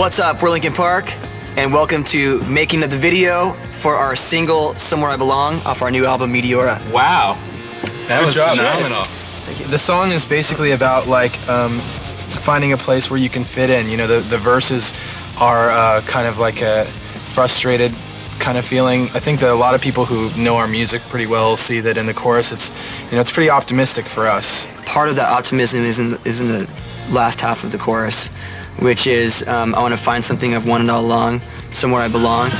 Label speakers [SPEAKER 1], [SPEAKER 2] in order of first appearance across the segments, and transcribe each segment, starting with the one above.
[SPEAKER 1] What's up, we're Linkin Park, and welcome to making of the video for our single, Somewhere I Belong, off our new album, Meteora.
[SPEAKER 2] Wow. That was phenomenal.
[SPEAKER 1] Thank you.
[SPEAKER 3] The song is basically about like finding a place where you can fit in. You know, the verses are kind of like a frustrated kind of feeling. I think that a lot of people who know our music pretty well see that in the chorus it's pretty optimistic for us.
[SPEAKER 1] Part of that optimism is in the last half of the chorus, which is I want to find something I've wanted all along, somewhere I belong.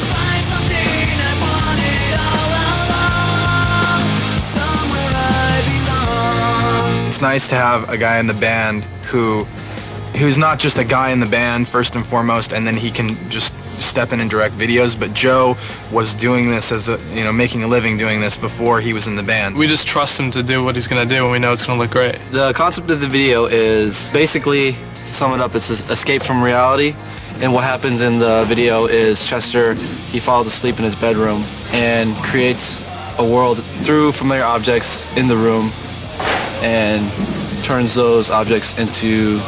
[SPEAKER 3] It's nice to have a guy in the band who's not just a guy in the band first and foremost, and then he can just step in and direct videos, but Joe was doing this as a, making a living doing this before he was in the band.
[SPEAKER 4] We just trust him to do what he's going to do, and we know it's going to look great.
[SPEAKER 5] The concept of the video is basically, to sum it up, it's escape from reality. And what happens in the video is Chester, he falls asleep in his bedroom and creates a world through familiar objects in the room and turns those objects into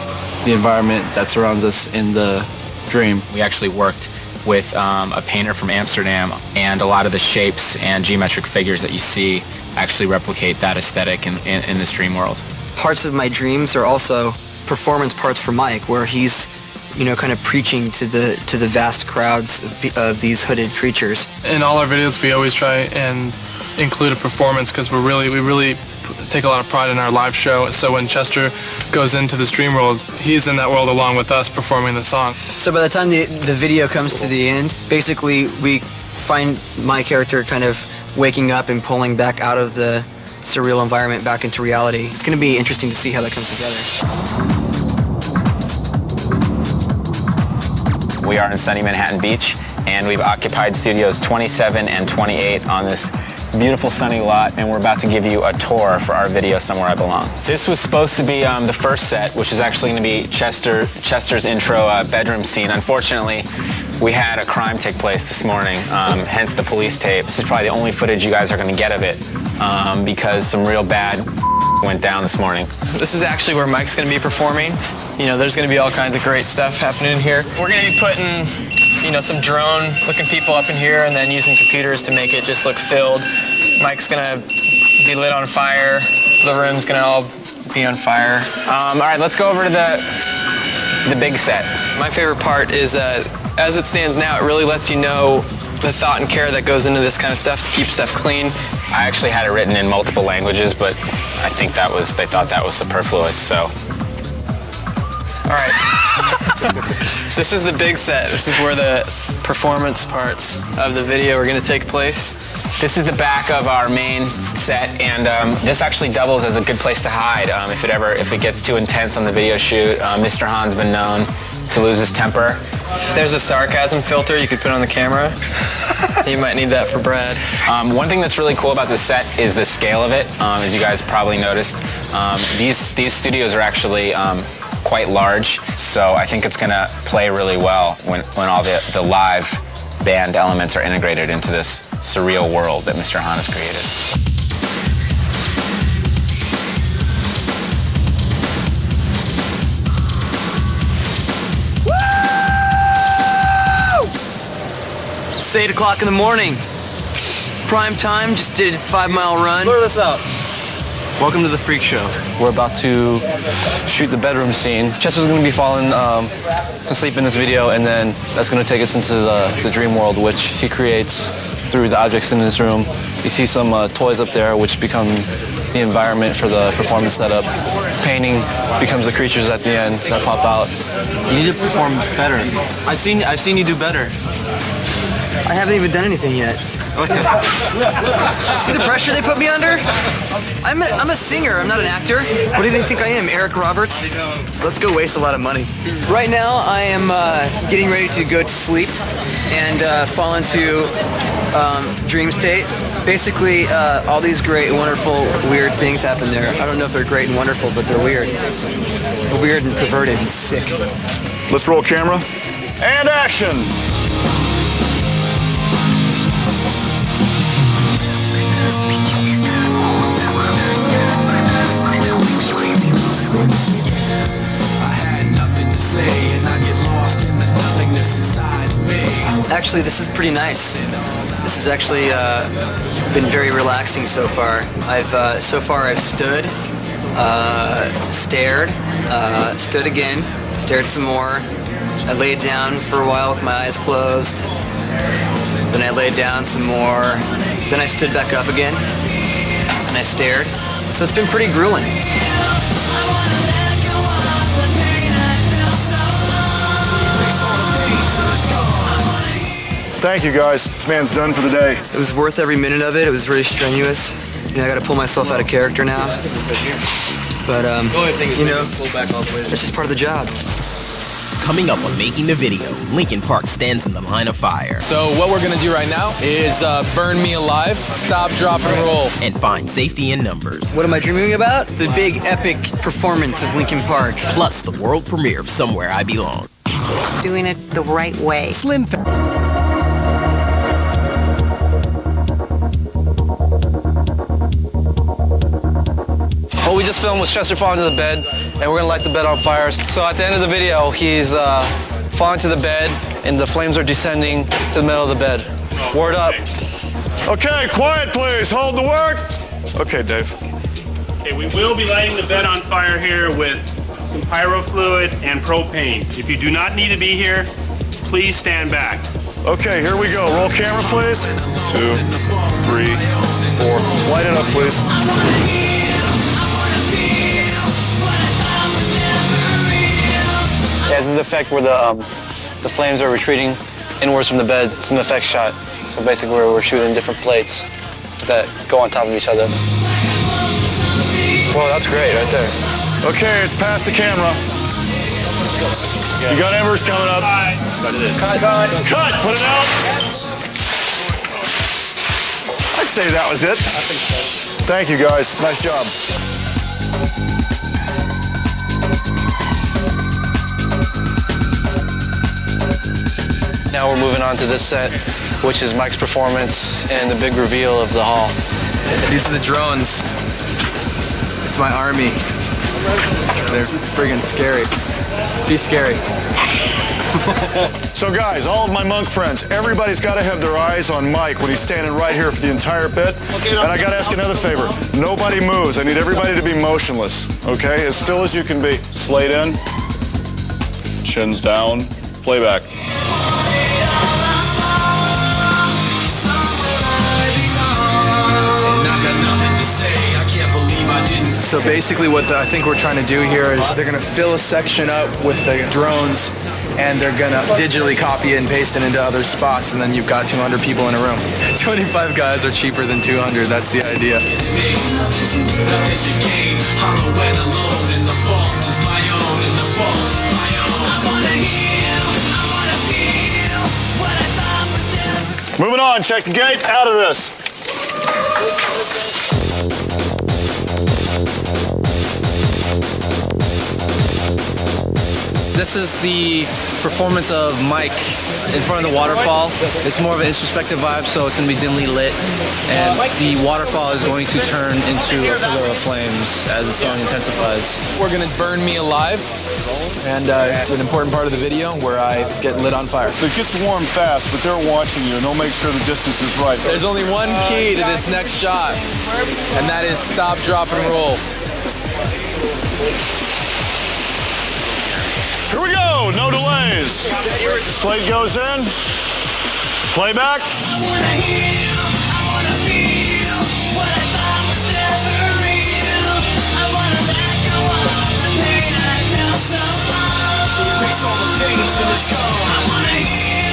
[SPEAKER 5] the environment that surrounds us in the dream.
[SPEAKER 2] We actually worked with a painter from Amsterdam, and a lot of the shapes and geometric figures that you see actually replicate that aesthetic in this dream world.
[SPEAKER 1] Parts of my dreams are also performance parts for Mike, where he's kind of preaching to the vast crowds of these hooded creatures.
[SPEAKER 4] In all our videos, we always try and include a performance because we really take a lot of pride in our live show. So when Chester goes into this dream world, he's in that world along with us performing the song.
[SPEAKER 1] So by the time the video comes to the end, basically we find my character kind of waking up and pulling back out of the surreal environment back into reality. It's going to be interesting to see how that comes together.
[SPEAKER 2] We are in sunny Manhattan Beach, and we've occupied studios 27 and 28 on this beautiful sunny lot, and we're about to give you a tour for our video, Somewhere I Belong. This was supposed to be the first set, which is actually going to be Chester's intro bedroom scene. Unfortunately, we had a crime take place this morning, hence the police tape. This is probably the only footage you guys are going to get of it, because some real bad went down this morning.
[SPEAKER 6] This is actually where Mike's going to be performing. There's going to be all kinds of great stuff happening in here. We're going to be putting some drone-looking people up in here and then using computers to make it just look filled. Mike's gonna be lit on fire. The room's gonna all be on fire.
[SPEAKER 2] All right, let's go over to the big set.
[SPEAKER 6] My favorite part is, as it stands now, it really lets you know the thought and care that goes into this kind of stuff to keep stuff clean.
[SPEAKER 2] I actually had it written in multiple languages, but I think they thought that was superfluous, so.
[SPEAKER 6] All right. This is the big set. This is where the performance parts of the video are going to take place.
[SPEAKER 2] This is the back of our main set, and this actually doubles as a good place to hide. If it gets too intense on the video shoot, Mr. Han's been known to lose his temper.
[SPEAKER 6] If there's a sarcasm filter you could put on the camera, you might need that for Brad.
[SPEAKER 2] One thing that's really cool about this set is the scale of it. As you guys probably noticed, these studios are actually quite large, so I think it's going to play really well when all the live band elements are integrated into this surreal world that Mr. Han has created.
[SPEAKER 1] Woo! It's 8 o'clock in the morning. Prime time, just did a 5-mile run.
[SPEAKER 5] Blur this out. Welcome to the Freak Show. We're about to shoot the bedroom scene. Chester's going to be falling to sleep in this video, and then that's going to take us into the dream world, which he creates through the objects in his room. You see some toys up there, which become the environment for the performance setup. Painting becomes the creatures at the end that pop out.
[SPEAKER 1] You need to perform better.
[SPEAKER 5] I've seen you do better.
[SPEAKER 1] I haven't even done anything yet. See the pressure they put me under? I'm a singer, I'm not an actor. What do they think I am, Eric Roberts? Let's go waste a lot of money. Right now, I am getting ready to go to sleep and fall into dream state. Basically, all these great, wonderful, weird things happen there. I don't know if they're great and wonderful, but they're weird. They're weird and perverted and sick.
[SPEAKER 7] Let's roll camera. And action!
[SPEAKER 8] I had nothing to say, and I get lost in the nothingness.
[SPEAKER 1] Actually, this is pretty nice. This has actually been very relaxing so far. I've stood, stared, stood again, stared some more. I laid down for a while with my eyes closed. Then I laid down some more. Then I stood back up again, and I stared. So it's been pretty grueling.
[SPEAKER 7] Thank you, guys. This man's done for the day.
[SPEAKER 1] It was worth every minute of it. It was really strenuous. You know, I got to pull myself out of character now. But you know, it's just part of the job.
[SPEAKER 8] Coming up on Making the Video, Linkin Park stands in the line of fire.
[SPEAKER 9] So what we're gonna do right now is burn me alive, stop, drop, and roll.
[SPEAKER 8] And find safety in numbers.
[SPEAKER 1] What am I dreaming about? The big epic performance of Linkin Park.
[SPEAKER 8] Plus the world premiere of Somewhere I Belong.
[SPEAKER 10] Doing it the right way.
[SPEAKER 8] Slim
[SPEAKER 5] What we just filmed was Chester falling to the bed, and we're gonna light the bed on fire. So at the end of the video, he's falling to the bed, and the flames are descending to the middle of the bed. Word up.
[SPEAKER 7] Okay, quiet, please. Hold the work. Okay, Dave.
[SPEAKER 11] Okay, we will be lighting the bed on fire here with some pyro fluid and propane. If you do not need to be here, please stand back.
[SPEAKER 7] Okay, here we go. Roll camera, please. 2, 3, 4. Light it up, please.
[SPEAKER 5] Yeah, this is the effect where the flames are retreating inwards from the bed. It's an effect shot. So basically we're shooting different plates that go on top of each other. Whoa, that's great right there.
[SPEAKER 7] Okay, it's past the camera. You got embers coming up.
[SPEAKER 5] Cut.
[SPEAKER 7] Cut! Put it out! I'd say that was it. Thank you, guys. Nice job.
[SPEAKER 5] Now we're moving on to this set, which is Mike's performance and the big reveal of the hall.
[SPEAKER 3] These are the drones. It's my army. They're friggin' scary. Be scary.
[SPEAKER 7] So guys, all of my monk friends, everybody's got to have their eyes on Mike when he's standing right here for the entire bit. And I got to ask another favor. Nobody moves. I need everybody to be motionless, okay? As still as you can be. Slate in. Chins down. Playback.
[SPEAKER 3] So basically what I think we're trying to do here is they're going to fill a section up with the drones, and they're going to digitally copy it and paste it into other spots, and then you've got 200 people in a room. 25 guys are cheaper than 200. That's the idea.
[SPEAKER 7] Moving on. Check the gate. Out of this.
[SPEAKER 5] This is the performance of Mike in front of the waterfall. It's more of an introspective vibe, so it's going to be dimly lit. And the waterfall is going to turn into a pillar of flames as the song intensifies.
[SPEAKER 9] We're gonna burn me alive.
[SPEAKER 3] And it's an important part of the video where I get lit on fire.
[SPEAKER 7] It gets warm fast, but they're watching you, and they'll make sure the distance is right.
[SPEAKER 9] There's only one key to this next shot, and that is stop, drop, and roll.
[SPEAKER 7] Here we go, no delays. Slate goes in. Playback.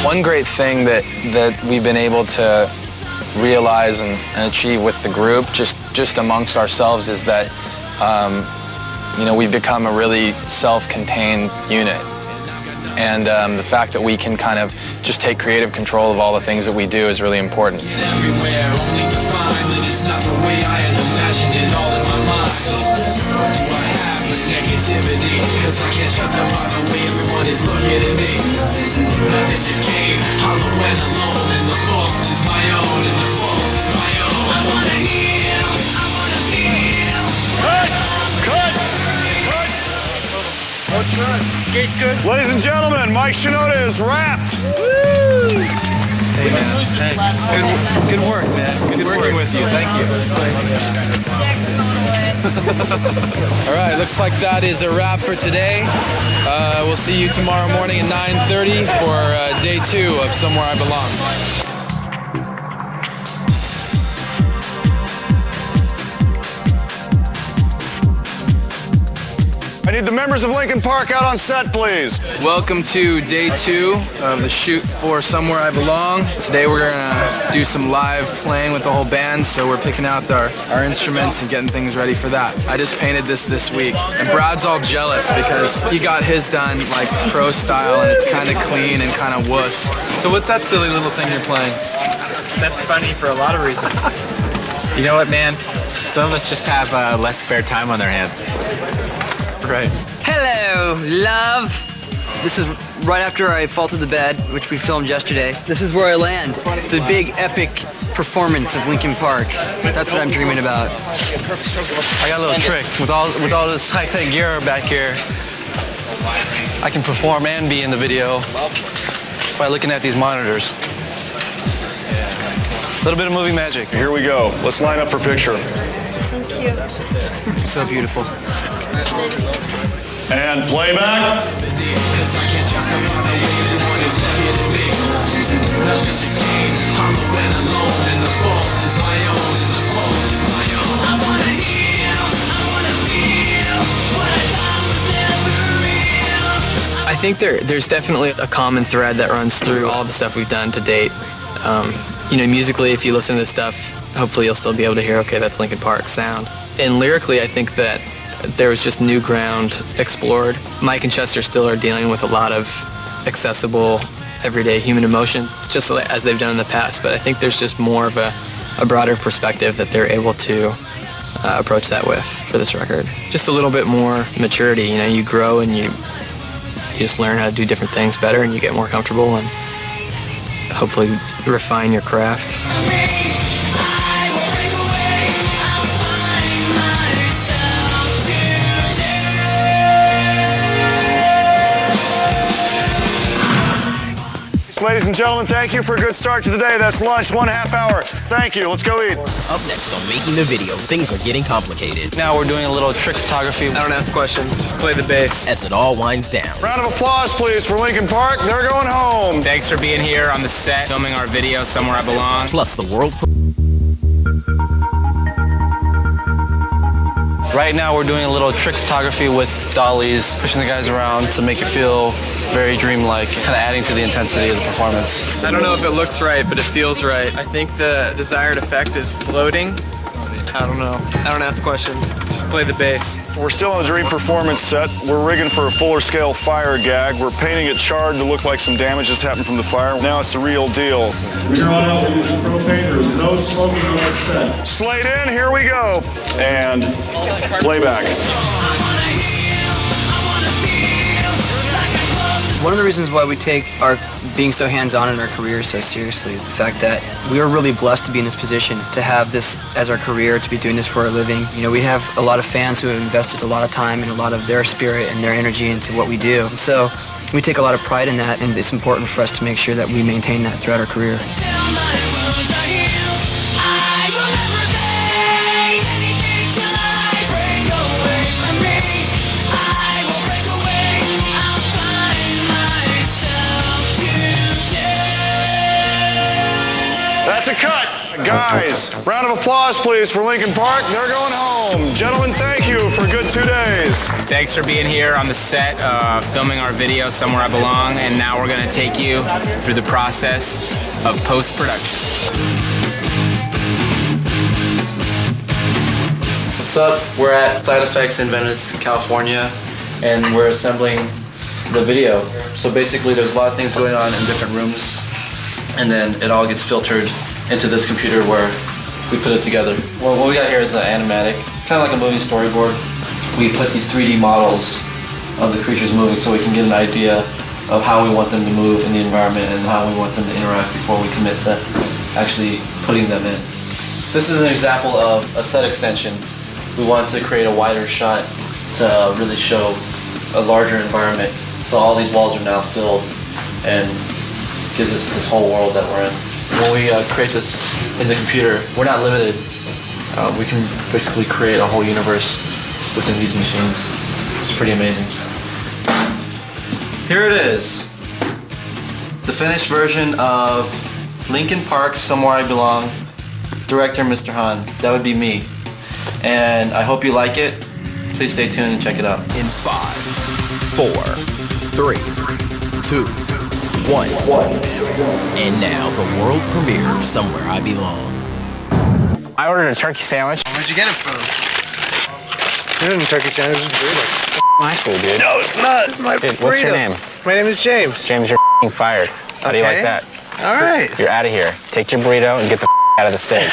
[SPEAKER 3] One great thing that we've been able to realize and achieve with the group, just amongst ourselves, is that you know, we've become a really self-contained unit. And the fact that we can kind of just take creative control of all the things that we do is really important.
[SPEAKER 7] Ladies and gentlemen, Mike Shinoda is wrapped. Woo!
[SPEAKER 3] Good work, man. Good working with you. Thank you.
[SPEAKER 9] All right, looks like that is a wrap for today. We'll see you tomorrow morning at 9:30 for day 2 of Somewhere I Belong.
[SPEAKER 7] I need the members of Linkin Park out on set, please.
[SPEAKER 3] Welcome to day 2 of the shoot for Somewhere I Belong. Today we're gonna do some live playing with the whole band, so we're picking out our instruments and getting things ready for that. I just painted this week, and Brad's all jealous because he got his done like pro style, and it's kind of clean and kind of wuss.
[SPEAKER 9] So what's that silly little thing you're playing?
[SPEAKER 6] That's funny for a lot of reasons.
[SPEAKER 2] You know what, man? Some of us just have less spare time on their hands.
[SPEAKER 3] Right.
[SPEAKER 1] Hello, love. This is right after I fall to the bed, which we filmed yesterday. This is where I land. The big epic performance of Linkin Park. That's what I'm dreaming about.
[SPEAKER 5] I got a little trick. With all this high-tech gear back here, I can perform and be in the video by looking at these monitors. A little bit of movie magic.
[SPEAKER 7] Here we go. Let's line up for picture.
[SPEAKER 1] So beautiful.
[SPEAKER 7] And playback.
[SPEAKER 6] I think there's definitely a common thread that runs through all the stuff we've done to date. You know, musically, if you listen to this stuff, hopefully you'll still be able to hear, okay, that's Linkin Park sound. And lyrically, I think that there was just new ground explored. Mike and Chester still are dealing with a lot of accessible, everyday human emotions, just as they've done in the past. But I think there's just more of a broader perspective that they're able to approach that with for this record. Just a little bit more maturity. You know, you grow and you just learn how to do different things better, and you get more comfortable and hopefully refine your craft.
[SPEAKER 7] Ladies and gentlemen, thank you for a good start to the day. That's lunch, 1/2 hour. Thank you. Let's go eat.
[SPEAKER 8] Up next on Making the Video, things are getting complicated.
[SPEAKER 5] Now we're doing a little trick photography.
[SPEAKER 6] I don't ask questions, just play the bass.
[SPEAKER 8] As it all winds down.
[SPEAKER 7] Round of applause, please, for Linkin Park. They're going home.
[SPEAKER 2] Thanks for being here on the set, filming our video, Somewhere I Belong.
[SPEAKER 8] Plus the world.
[SPEAKER 5] Right now we're doing a little trick photography with dollies, pushing the guys around to make it feel very dreamlike, kind of adding to the intensity of the performance.
[SPEAKER 6] I don't know if it looks right, but it feels right. I think the desired effect is floating. I don't know. I don't ask questions. Just play the bass.
[SPEAKER 7] We're still on the Dream Performance set. We're rigging for a fuller scale fire gag. We're painting it charred to look like some damage has happened from the fire. Now it's the real deal. We're going out using propane. There's no smoking on this set. Slate in, here we go. And playback.
[SPEAKER 1] One of the reasons why we take our being so hands-on in our careers so seriously is the fact that we are really blessed to be in this position, to have this as our career, to be doing this for a living. You know, we have a lot of fans who have invested a lot of time and a lot of their spirit and their energy into what we do. So we take a lot of pride in that, and it's important for us to make sure that we maintain that throughout our career.
[SPEAKER 7] That's a cut. Guys, round of applause, please, for Linkin Park. They're going home. Gentlemen, thank you for a good 2 days.
[SPEAKER 2] Thanks for being here on the set, filming our video, Somewhere I Belong, and now we're going to take you through the process of post-production.
[SPEAKER 5] What's up? We're at Side Effects in Venice, California, and we're assembling the video. So basically there's a lot of things going on in different rooms, and then it all gets filtered into this computer where we put it together. Well, what we got here is an animatic. It's kind of like a movie storyboard. We put these 3D models of the creatures moving so we can get an idea of how we want them to move in the environment and how we want them to interact before we commit to actually putting them in. This is an example of a set extension. We wanted to create a wider shot to really show a larger environment. So all these walls are now filled and gives us this whole world that we're in. when we create this in the computer, we're not limited. We can basically create a whole universe within these machines. It's pretty amazing. Here it is. The finished version of Linkin Park's Somewhere I Belong. Director Mr. Han. That would be me. And I hope you like it. Please stay tuned and check it out.
[SPEAKER 8] In 5, 4, 3, 2, 1. And now the world premiere of Somewhere I Belong.
[SPEAKER 2] I ordered a turkey sandwich.
[SPEAKER 3] Where'd you get it from?
[SPEAKER 1] It isn't turkey sandwich, it's burrito.
[SPEAKER 2] My food, dude.
[SPEAKER 1] No, it's not. It's my
[SPEAKER 2] Dude, what's your name?
[SPEAKER 1] My name is James.
[SPEAKER 2] James, you're fired. How do you like that?
[SPEAKER 1] All right.
[SPEAKER 2] You're out of here. Take your burrito and get the out of the stage.